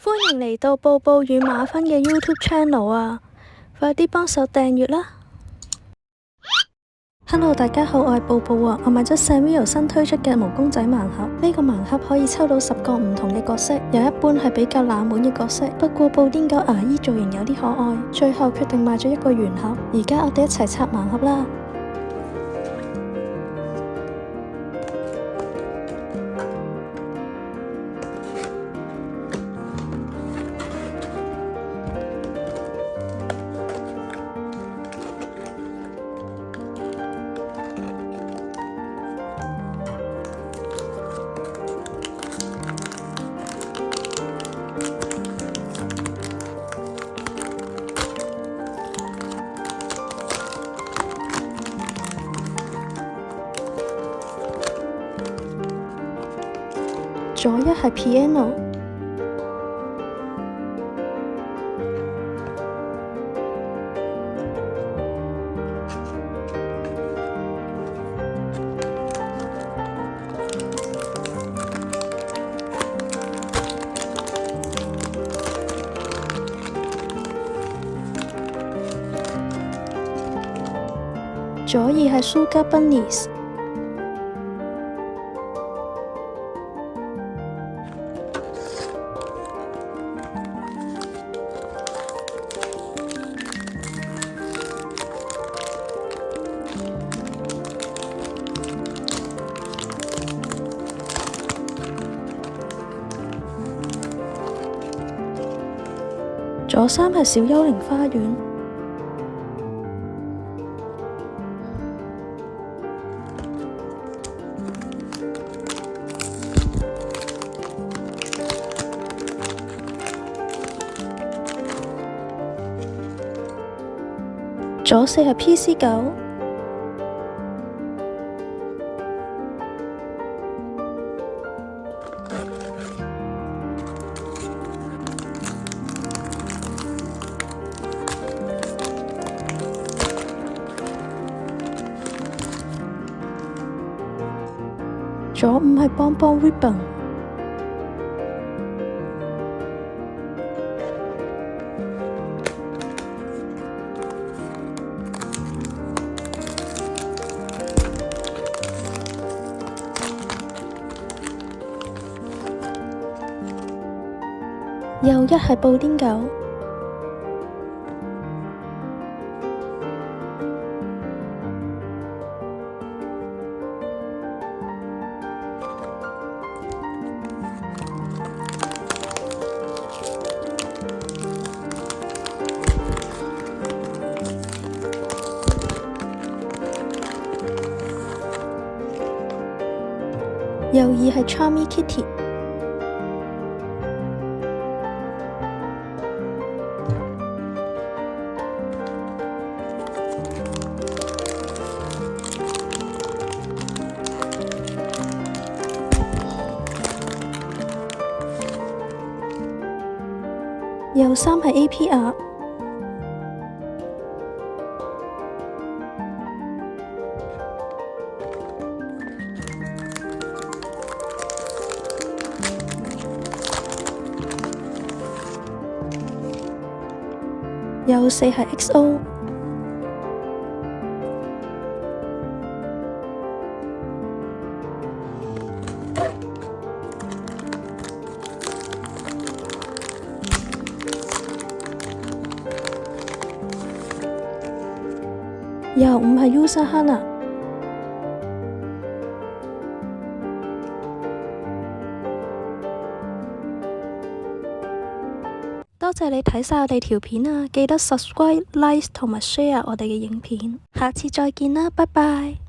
歡迎嚟到布布與馬芬嘅 YouTube channel 啊！快啲幫手訂閱啦！Hello， 大家好，我係布布啊！我買咗 Sanrio 新推出嘅毛公仔盲盒，呢個盲盒可以抽到10個唔同嘅角色，有一半係比較冷門嘅角色，不過布丁狗牙醫造型有啲可愛，最後決定買咗一個圓盒。而家我哋一齊拆盲盒啦！左一係 Piano， 左二係 Sugar Bunnies， 左三係小幽靈花園，左四係 PC 狗，左五係邦邦 Ribbon， 右一係布丁狗，右二係 Charmy Kitty， 右三係 APR， 右四係 XO， 右五係 Usa Hana。多謝你睇晒我哋條片啊！記得 subscribe、like 同埋 share 我哋嘅影片。下次再見啦，拜拜。